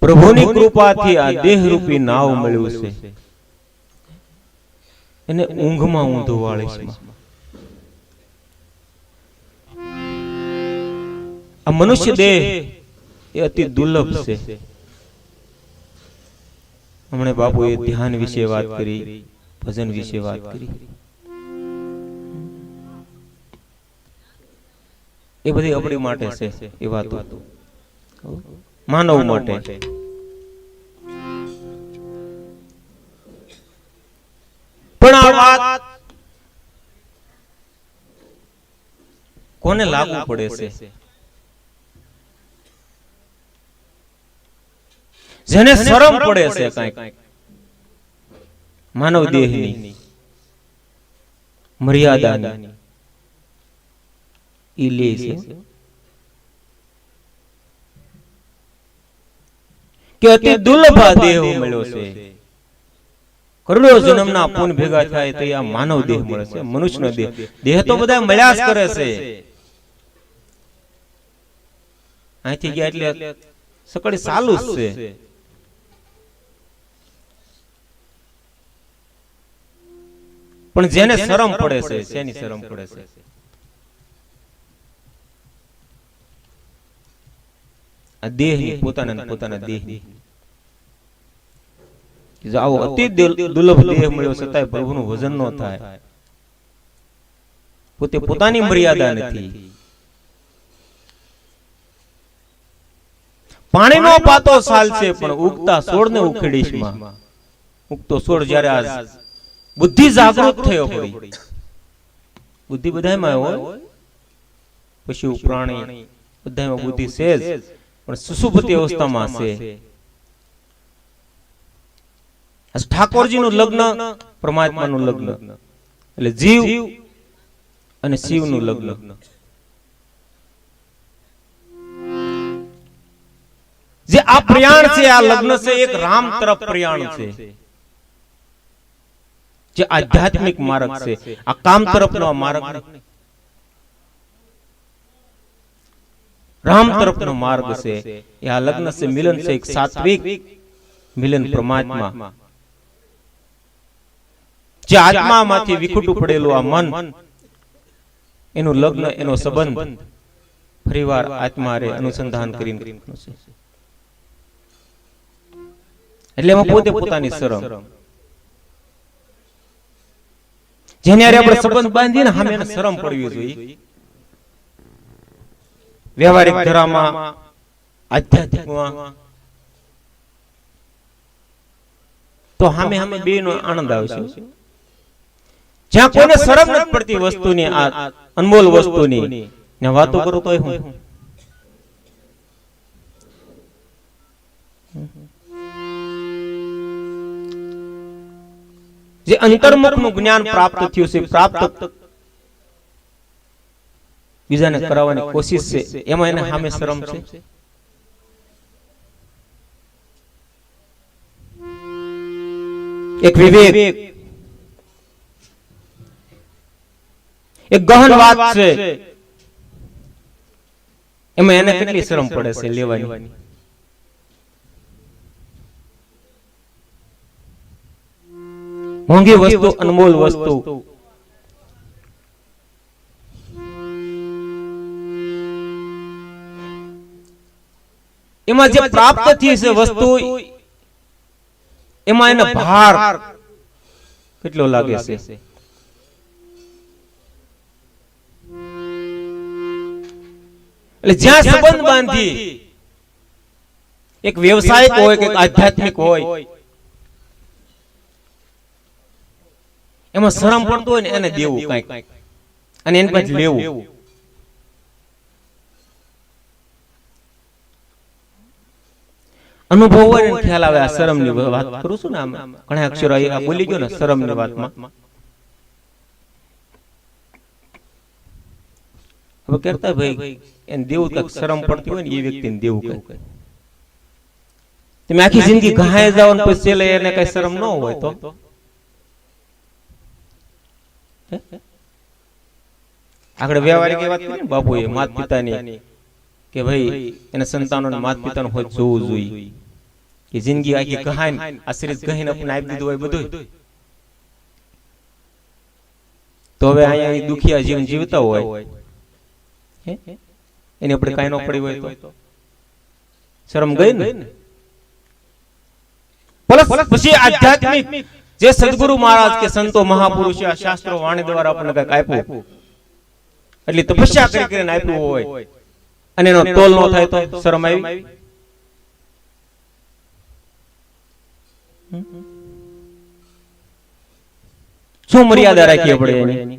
પ્રભુની કૃપાથી આ દેહ રૂપી નાવ મળ્યું છે, એને ઊંઘમાં ઊંધું વાળીશ. આ મનુષ્ય દેહ એ અતિ દુર્લભ છે. હમણે બાપુએ ધ્યાન વિશે વાત કરી, ભજન વિશે વાત કરી. એ બધી આપણી માટે છે. એ વાતો માનવ માટે. પણ આ વાત કોને લાગુ પડે છે? જેને શરમ પડે છે કાંઈક માનવ દેહની મર્યાદાની, ઈ લે છે કે અતિ દુર્લભ દેહ મળ્યો છે. કરોડો જન્મના પુન ભેગા થાય તો આ માનવ દેહ મળે છે, મનુષ્યનો દેહ. દેહ તો બધા મળ્યા જ કરે છે. અહીંથી ગયા એટલે સકડી ચાલુ જ છે. પણ જેને શરમ પડે છે, શેની શરમ પડે છે? આ દેહની, પોતાના દેહની. આવો અતિ દુર્લભ દેહ મળ્યો છતાંય પ્રભુનું ભજન ન થાય. પોતે પોતાની મર્યાદા નથી. પાણીનો પાતો ચાલશે પણ ઉગતા છોડને ઉખેડીશ માં. ઉગતો છોડ જ્યારે આ બુદ્ધિ જાગૃત થયો પડી, બુદ્ધિ બધામાં હોય, પશુ પ્રાણી બધામાં બુદ્ધિ છે જ, પણ સુસુપ્તિ અવસ્થામાં છે. ઠાકોરજીનું લગ્ન પરમાત્માનું લગ્ન, એટલે જીવ અને શિવનું લગ્ન. જે આ પ્રયાણ છે, આ લગ્ન છે, એક રામ તરફ પ્રયાણ છે, જે આધ્યાત્મિક માર્ગ છે. આ કામ તરફનો માર્ગ નહીં, રામ તરફનો માર્ગ છે. એ આ લગ્ન છે, મિલન છે, એક સાત્વિક મિલન પરમાત્મા. જે આત્મામાંથી વિખૂટું પડેલું આ મન, એનું લગ્ન, એનો સંબંધ ફરીવાર આત્મા રે અનુસંધાન કરીને છે. એટલે એમાં પોતે પોતાની શરમ, જેને આપણે સંબંધ બાંધીએ ને સામે એને શરમ પડવી જોઈએ. વ્યવહારિક ધરામાં, આધ્યાત્મિકમાં તો સામે બે નો આનંદ આવશે. જ્યાં કોઈને શરમ નથી પડતી વસ્તુની, આ અનમોલ વસ્તુની, ને વાતો કરો તો હું જે અંતર્મુખનું જ્ઞાન પ્રાપ્ત થયું છે, પ્રાપ્ત બીજાને કરાવવાની કોશિશ છે, એમાં એને સામે શરમ છે. એક વિવેક, એક ગહન વાત છે, એમાં એને કેટલી શરમ પડે છે લેવાની. મોંઘી વસ્તુ, અનમોલ વસ્તુ, એમાં જે પ્રાપ્ત થઈ છે વસ્તુ, એમાં એનો ભાર કેટલો લાગે છે. એટલે જ્યાં સંબંધ બાંધી, એક વ્યવસાયિક હોય કે આધ્યાત્મિક હોય, એમાં શરમ પડતું હોય ને એને દેવું કઈક, અને એને પછી લેવું. અનુભવ હોય ને ખ્યાલ આવે. આ શરમ ની વાત કરું છું ને, ઘણા અક્ષરો બોલી ગયો ને શરમ ની વાતમાં. હવે કરતા ભાઈ એને દેવું કઈક શરમ પડતી હોય ને એ વ્યક્તિને દેવું કઈક. તમે આખી જિંદગી ઘાય જાઓ ને પછી છેલ્લે એને કઈ શરમ ન હોય તો આગળ વ્યવહારિક વાત કરી ને બાપુએ માતા પિતાની, કે ભાઈ એને સંતાનોને માતા પિતાનું હોય જોવું જોઈએ. કે જિંદગી આખી કહાની આશ્રિત કહીને આપણે આપી દીધું હોય બધું, તો હવે અહીંયા દુખિયા જીવન જીવતા હોય એને આપણે કાંઈ ન પડી હોય તો શરમ ગઈ ને. પછી આધ્યાત્મિક જે સદગુરુ મહારાજ કે સંતો મહાપુરુષો આ શાસ્ત્રો વાણી દ્વારા આપણને કઈક આપ્યું, એટલે તપસ્યા કરી કરીને આપ્યું હોય અને એનો તોલ ન થાય તો શરમ આવી. શું મર્યાદા રાખીએ આપણે એની?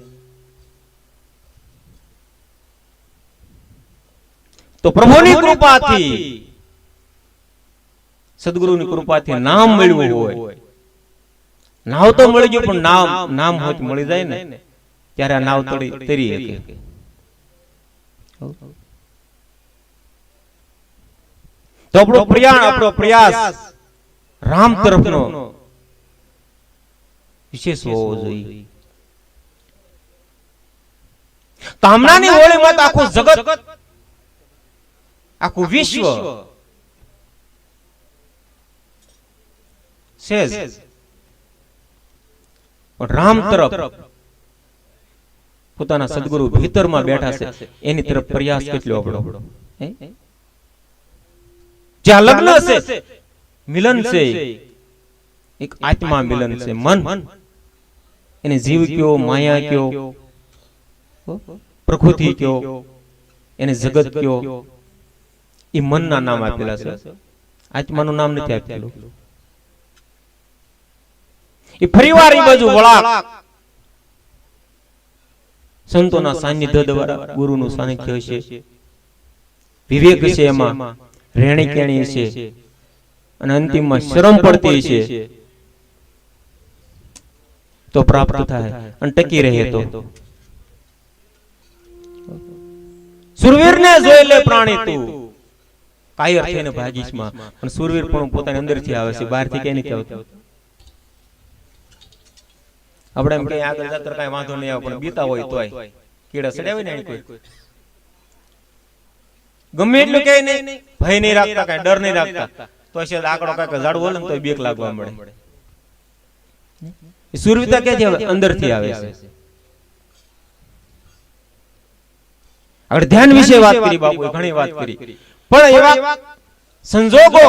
તો પ્રભુની કૃપાથી, સદગુરુની કૃપાથી નામ મળ્યું હોય, નાવ તો મળી ગયું પણ નામ હોય તો મળી જાય ને, ત્યારે આ નાવ તરી શકે. તો આપણો પ્રયાસ રામ તરફનો વિશેષ હોવો જોઈએ. કામનાની હોળીમાં તો આખું જગત, આખું વિશ્વ સેજ, પણ રામ તરફ પોતાના સદગુરુ ભીતરમાં બેઠા છે એની તરફ પ્રયાસ કેટલો આપણો. જ્યાં લગ્ન છે, મિલન છે, એક આત્મા મિલન છે, મન એને જીવ કયો, માયા કયો, પ્રકૃતિ કયો, એને જગત કયો, એ મનના નામ આપેલા છે, આત્માનું નામ નથી આપેલું. એ ફરીવાર એ બાજુ વળાક સંતોના સાનિધ્ય દ્વારા, ગુરુનું સાનિધ્ય હશે, વિવેક છે, એમાં રેણી કેણી છે, અને અંતિમમાં શરમ પડતી છે તો પ્રાપ્ત થાય અને ટકી રહે. તો સુરવીરને જોઈ લે પ્રાણી તું, કાયર થઈને ભાગીશમાં, પણ સુરવીર પણ પોતાની અંદરથી આવે છે, બહારથી કઈ નથી આવતું. આપણે એમ કઈ આગળ જતા કઈ વાંધો નહીં આવે, પણ બીતા હોય તોય કીડા સડાવે ને કોઈ ગમે એટલું કઈ નહીં, ભય નહીં રાખતા, કઈ ડર નહીં રાખતા, તો આંકડો કઈક ઝાડવું બોલે ને તો બીક લાગવા મળે. સુરવીરતા ક્યાંથી આવે? અંદરથી આવે છે. આગળ ધ્યાન વિશે વાત કરી બાપુએ, ઘણી વાત કરી, પણ એવા સંજોગો,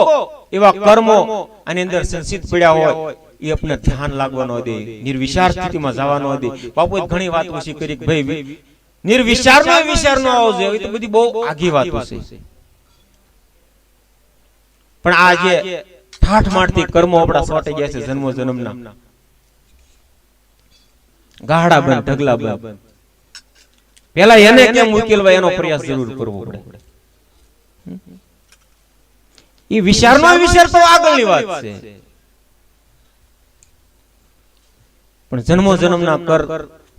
એવા કર્મો આની અંદર સંચિત પડ્યા હોય એ આપણે ધ્યાન લાગવાનો દે, નિર્વિચાર સ્થિતિમાં જવાનો દે. બાપુએ ઘણી વાત ઓછી કરી કે ભાઈ નિર્વિચારનો વિચાર ન આવવો જોઈએ, એ તો બધી બહુ આઘી વાત છે. પણ આ જે ઠાઠ માઠથી કર્મો આપણા સોટી ગયા છે જન્મો જન્મના, ગાહડા બંધ, ઢગલા બંધ, પેલા એને કેમ ઉકેલવા એનો પ્રયાસ જરૂર કરવો પડે. એ વિચારનો વિચાર તો આગળની વાત છે, પણ જન્મો જન્મના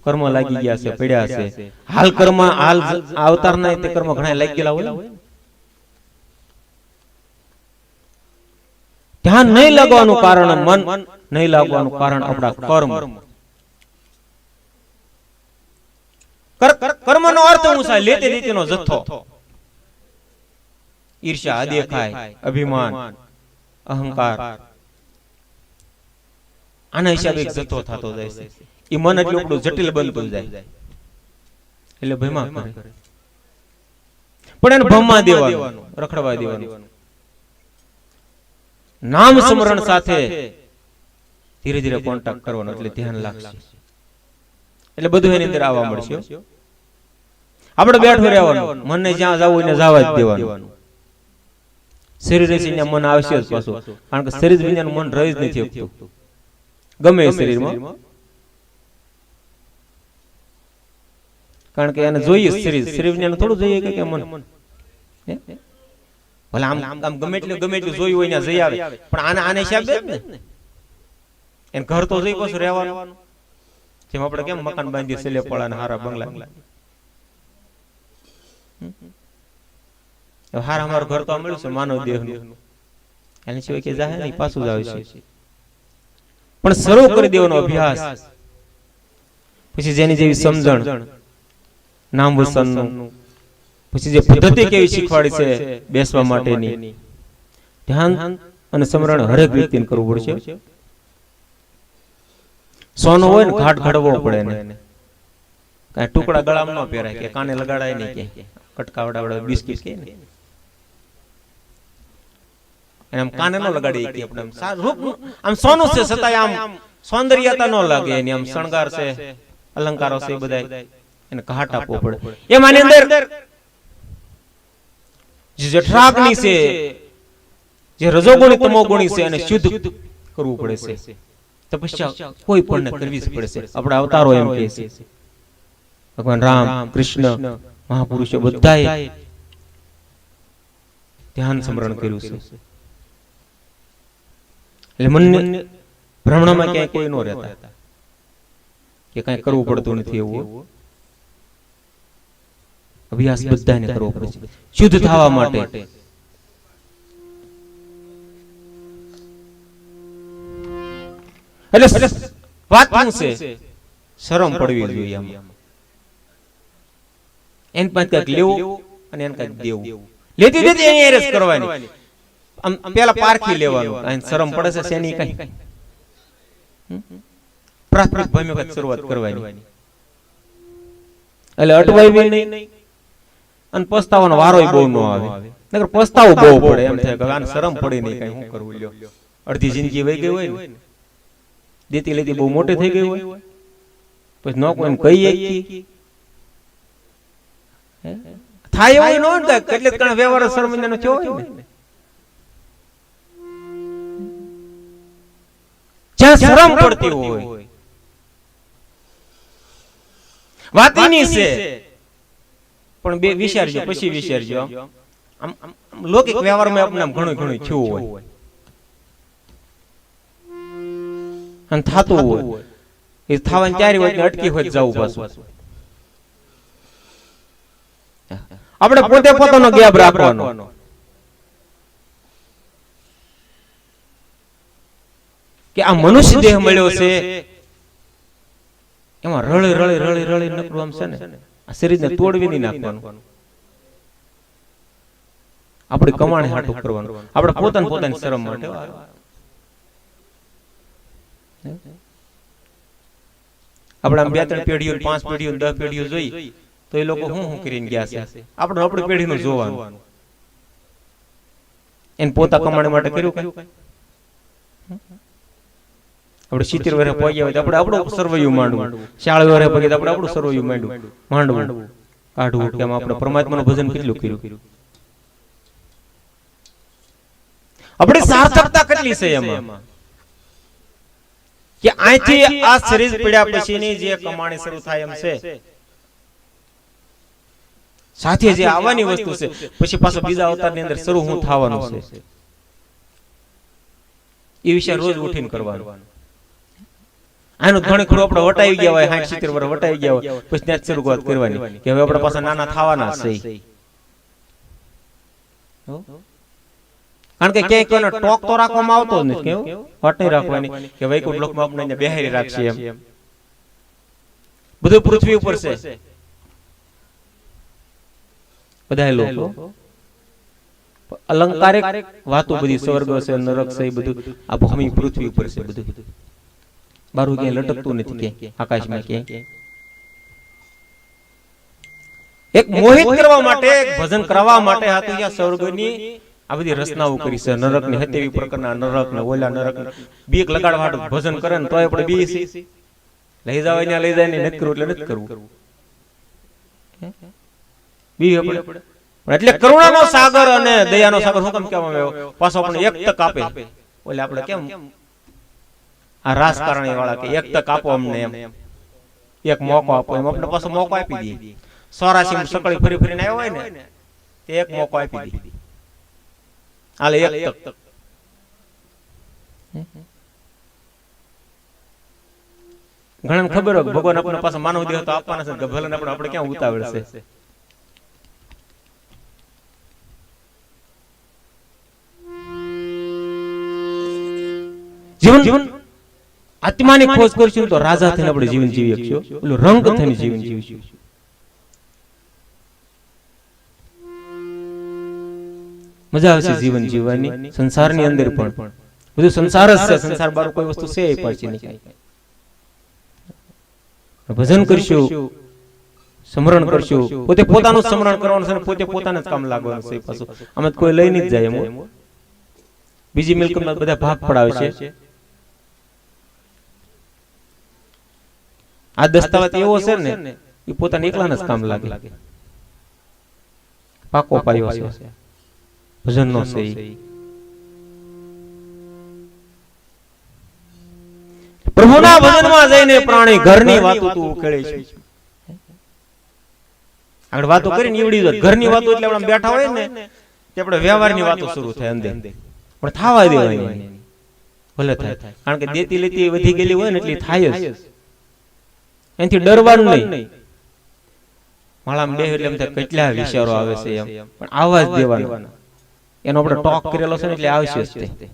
કર્મ લાગી ગયા છે, પડ્યા છે. હાલ કર્મ, હાલ અવતારના તે કર્મ ઘણા લાગી ગયેલા હોય. ધ્યાન નહીં લાગવાનું કારણ, મન નહીં લાગવાનું કારણ આપણા કર્મ. કર્મનો અર્થ શું છે? લેતી રીતિનો જથ્થો, ઈર્ષ્યા, અદેખાય, અભિમાન, અહંકાર, આના હિસાબે એક જથ્થો થતો જાય છે. એ મન એટલું જટિલ બનતું જાય, એટલે ભયમાં કરે. પણ એને ભમવા દેવાનું, રખડવા દેવાનું. નામ સ્મરણ સાથે ધીરે ધીરે કોન્ટેક્ટ કરવાનો, એટલે ધ્યાન લાગશે, એટલે બધું એની અંદર આવવા મળશે. આપણે બેઠું રહેવાનું, મનને જ્યાં જવું એને જવા જ દેવાનું. શરીર છે મન આવશે જ પાછું, કારણ કે શરીર વિના મન રહી જ નથી શકતું ગમે એ શરીરમાં, કારણ કે એને જોઈએ શરીર વિના થોડું જોઈએ કે મન. ભલે આમ ગમે એટલું જોયું હોય ને જઈ આવે, પણ આને હિસાબે જ ને એને ઘર તો જઈ પાછું રહેવાનું. જેમ આપણે કેમ મકાન બાંધીએ, સેલે પડા ને હારા બંગલા, હારા અમારું ઘર તો મળ્યું છે માનવ દેહનું, એની સિવાય કે જાહે નહીં, પાછું જ આવે છે. પણ શરૂ કરી દેવાનો અભ્યાસ, પછી જેની જેવી સમજણ નામ વસનનું, પછી જે પદ્ધતિ કેવી શીખવાડી છે બેસવા માટેની, ધ્યાન અને સમરણ હરેક વ્યક્તિને કરવું પડશે. સોનું હોય ને ઘાટ ઘડવો પડે ને, કઈ ટુકડા ગળામાં ન પહેરાય કે કાને લગાડાય નહીં કે કટકાવડા બિસ્કિટ કે આમ કાને ન લગાડી કે આપણે આમ સોનું છે છતાંય આમ સૌંદર્યતા ન લાગે એની આમ શણગાર છે અલંકારો છે બધા એને ઘાટ આપવો પડે. એમાંની અંદર જે જઠરાગ્નિ છે, જે રજોગુણી તમોગુણી છે એને શુદ્ધ કરવું પડે છે. તપસ્યા કોઈ પણ કરવી જ પડે છે. આપણા અવતારો એમ કહે છે, ભગવાન રામ, કૃષ્ણ, મહાપુરુષો બધાએ ધ્યાન સ્મરણ કર્યું છે. એટલે મનને ભ્રમણામાં ક્યાંય કોઈ ન રહેતા કે કઈ કરવું પડતું નથી એવું. અભ્યાસ બધાને કરવો પડે છે શુદ્ધ થવા માટે. એટલે વાત શું છે, શરમ પડવી જોઈએ. આમ એન પાસે કંઈક લેવું અને એને કંઈક દેવું, લેતી દેતી અહીંયા રેસ કરવાની. આમ પેલા પારખી લેવાનું, અને શરમ પડે છે શેની કઈ પ્રાથમિક ભૂમિકા શરૂઆત કરવાની. એટલે અટવાઈ બી નહીં અને પસ્તાવાનો વારોય બહુ ન આવે. નકર પસ્તાવો બહુ પડે, એમ થાય કે આને શરમ પડે નહીં, કઈ શું કરવું લ્યો. અડધી જિંદગી વહી ગઈ હોય ને, દેતી લેતી બહુ મોટી થઈ ગઈ હોય, પછી ન કોઈ કહીએ થાય એવું ન થાય. એટલે કણ વ્યવહાર શર્મિંદાનો થયો હોય ને, જ્યાં શરમ પડતી હોય વાતની છે, પણ બે વિચારજો પછી વિચારજો. આમ લૌકિક વ્યવહારમાં આપણે ઘણું ઘણું થયું હોય અને થાતું હોય, એ થવાની તૈયારી હોય અટકી હોય જવું પાછું. આપણે પોતે પોતાનો ગેપ રાખવાનો. કે આ મનુષ્ય દેહ મળ્યો છે, એમાં રળી રળી રળી રળી નકરું આમ છે ને, આ શરીરને તોડવી નહીં નાખવાનું. આપણે કમાણી હાટું કરવાનું, આપણે પોતાની શરમ માટે. આપણે આમ 2-3 પેઢીઓ 5 પેઢીઓ 10 પેઢીઓ જોઈ તો એ લોકો શું કરીને ગયા છે, આપણે આપણી પેઢીનું જોવાનું. એને પોતા કમાણી માટે કર્યું કઈ. આપણે 70 વર્ષ પહોંચ્યા હોય તો આપણે આપણું સર્વૈયું માંડવું, 40 વર્ષ પહોંચ્યા આપણે આપણું સર્વૈયું માંડવું કાઢવું કે આપણે પરમાત્માનું ભજન કેટલું કર્યું. આપણી સાર્થકતા કેટલી છે એમાં કે અહીંથી આ શરીર પડ્યા પછીની જે કમાણી શરૂ થાય એમ છે, સાથે જે આવવાની વસ્તુ છે, પછી પાછો બીજા અવતારની અંદર શરૂ હું થવાનું છે, એ વિશે રોજ ઉઠીને કરવાનું. આનું ઘણી ખરું આપણે વટાવી ગયા હોય, 60-70 વર્ષ વટાવી ગયા હોય, પછી ત્યાં શરૂઆત કરવાની કે હવે આપણે પાછા નાના થવાના છે. કારણ કે ક્યાંય કોઈનો ટોક તો રાખવામાં આવતો જ નથી, કેવું વાત નહીં રાખવાની કે વૈકુંઠ લોકમાં આપણે બેહારી રાખશે એમ. બધું પૃથ્વી ઉપર છે, બધા લોકો અલંકારિક વાતો બધી સ્વર્ગ છે, નરક છે, એ બધું આ ભૂમિ પૃથ્વી ઉપર છે. બધું બારું ક્યાંય લટકતું નથી, ક્યાંય આકાશમાં ક્યાંય. એક મોહિત કરવા માટે, એક ભજન કરવા માટે હાથું જ્યાં સ્વર્ગની આ બધી રચનાઓ કરી છે. નરક ને હતેવી પ્રકારના નરક ને ઓલા નરક ને બીક લગાડવા ભજન કરે ને તો આપણે બી લઈ જાવ ને લઈ જાય ને નથી કરવું એટલે નથી કરવું. બી આપણે એટલે કરુણાનો સાગર અને દયાનો સાગર હું કેમ કહેવામાં આવ્યો, પાછો આપણે એક તક આપે. ઓલે આપણે કેમ આ રાજકારણી વાળા કે એક તક આપો અમને, એમ એક મોકો આપો, એમ આપણે પાછો મોકો આપી દઈએ. 84 સકળી ફરી ફરીને આવ્યો હોય ને તે એક મોકો આપી દઈએ. હાલે એક તક. ઘણા ખબર હોય ભગવાન આપણને પાછા માનવ દેહ તો આપવાના છે, ભલે આપણે ક્યાં ઉતાવળ છે. જીવન આત્માની ખોજ કરશું તો રાજા થઈને આપણે જીવન જીવી શકશું, ઓલું રંગ થઈને જીવન જીવીશું. મજા આવશે જીવન જીવવાની. સંસારની અંદર પણ બધું સંસાર જ છે, સંસાર બાર કોઈ વસ્તુ છે એ પાછી નહીં. ભજન કરશું, સ્મરણ કરશું, પોતે પોતાનું સ્મરણ કરવાનું છે, પોતે પોતાને જ કામ લાગવાનું છે. પાછું આમાં કોઈ લઈ નહીં જાય. એમ બીજી મિલકતમાં બધા ભાગ પડાવે છે. આ દસ્તાવેજ એવો છે ને એ પોતાને એકલાને જ કામ લાગે. પાકો પાયો છે ભજનનો છે. પ્રભુના ભજનમાં જઈને પ્રાણી ઘરની વાતો તું ઉકેળે છે. આગળ વાતો કરીને નીવડી જાય. ઘરની વાતો એટલે આપણે બેઠા હોય ને તે આપણે વ્યવહારની વાતો શરૂ થાય અંદર, પણ થાવા દેવાની ભલે થાય. કારણ કે દેતી લેતી વધી ગયેલી હોય ને એટલી થાય જ. એનાથી ડરવાનું નહીં. માળામાં બે એટલે એમ થાય કેટલા વિચારો આવે છે એમ, પણ આવા જ દેવાના. એનો આપણે ટોક કરેલો છે ને એટલે આવશે જ તે.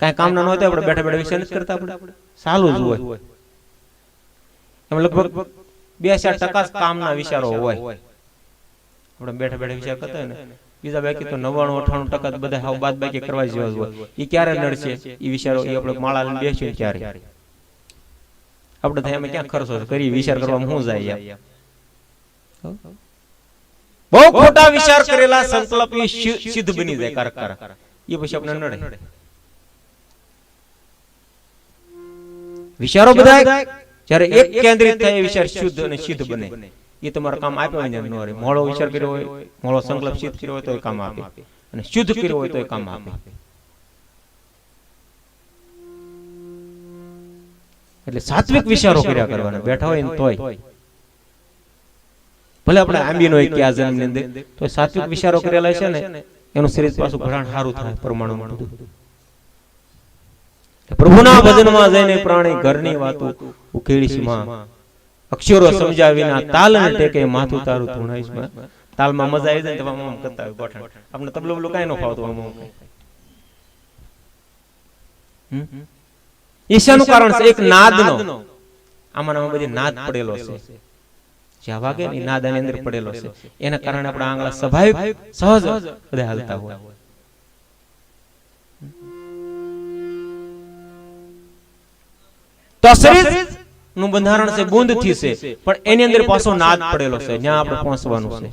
કઈ કામ ના હોય તો આપણે બેઠા બેઠા વિચાર નથી કરતા. આપણે ચાલુ જ હોય. એમ લગભગ 2% કામના વિચારો હોય. આપણે બેઠા બેઠા વિચાર કરતા હોય ને, બીજા બાકી તો 99-98% બધા હાવ બાદ બાકી કરવા જેવા જ હોય. એ ક્યારે નડશે એ વિચારો, એ આપણે માળા લઈને બેસીએ ક્યારે. આપણે થાય એમાં ક્યાં ખર્ચો કરી વિચાર કરવામાં શું જાય. બહુ ખોટા વિચાર કરેલા સંકલ્પ સિદ્ધ બની જાય કારક. એ પછી આપણે નડે. વિચારો બધા જ્યારે એક કેન્દ્રિત થાય વિચાર શુદ્ધ અને સિદ્ધ બને. એ તમારું કામ આપ્યો હોય ન રહે. મોળો વિચાર કર્યો હોય, મોળો સંકલ્પ સિદ્ધ કર્યો હોય તો એ કામ આપે, અને શુદ્ધ કર્યો હોય તો એ કામ આપે. એટલે સાત્વિક વિચારો કર્યા કરવાના બેઠા હોય ને તોય. ભલે આપણે આંબી નો કે આ જન્મની અંદર તો સાત્વિક વિચારો કરેલા છે ને એનું શરીર પાછું ઘણા સારું થાય. પરમાણુમાં બધું પ્રભુના ભજનમાં જઈને પ્રાણી ઘરની વાતો ઉકેળીશ માં. અક્ષરો સમજાવીના તાલ ને ટેકે માથું તારું ધૂણાઈશ માં. તાલમાં મજા આવી જાય ને તમે આમ કરતા હોય ગોઠણ. આપણે તબલો બલો કાંઈ ન ફાવતું આમ. ઈશાનું કારણ છે એક નાદનો. આમાં બધી નાદ પડેલો છે. જ્યાં વાગે ને નાદ આની અંદર પડેલો છે. એના કારણે આપણા આંગળા સ્વાભાવિક સહજ બધા હાલતા હોય. તો શરીર નું બંધારણ છે બુંદ થી છે, પણ એની અંદર પાછો નાદ પડેલો છે. જ્યાં આપણે પહોંચવાનું છે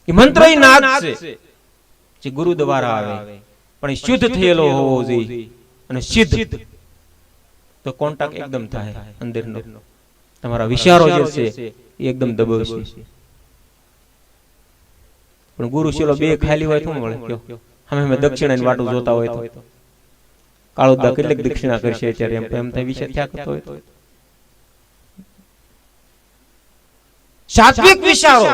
એ મંત્ર ઈ નાદ છે જે ગુરુ દ્વારા આવે, પણ એ શુદ્ધ થયેલો હોવો જોઈએ. અને સિદ્ધ તો કોન્ટેક્ટ એકદમ થાય અંદરનો. તમારા વિચારો જે છે એ એકદમ દબાવશે. પણ ગુરુ શીલો બે ખાલી હોય તો મળે કયો. અમે દક્ષિણાની વાટું જોતા હોય તો કાળુદા કેટલીક દક્ષિણા કરશે ત્યારે એમ થાય વિચાર ક્યાં કરતો હોય. સાત્વિક વિચારો,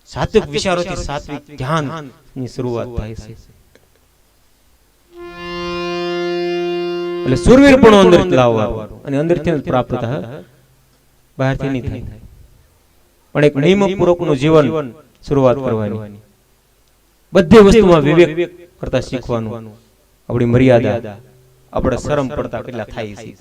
સાત્વિક વિચારોથી સાત્વિક ધ્યાન ની શરૂઆત થાય છે. એટલે સુરવીરપણું અંદર લાવવાનું અને અંદરથી પ્રાપ્ત થાય, બહારથી નહીં થાય. પણ એક નિયમ પૂર્વકનું જીવન શરૂઆત કરવાની. બધી વસ્તુમાં વિવેક કરતા શીખવાનું. આપણી મર્યાદા, આપણે શરમ પડતા કેટલા થાય છે.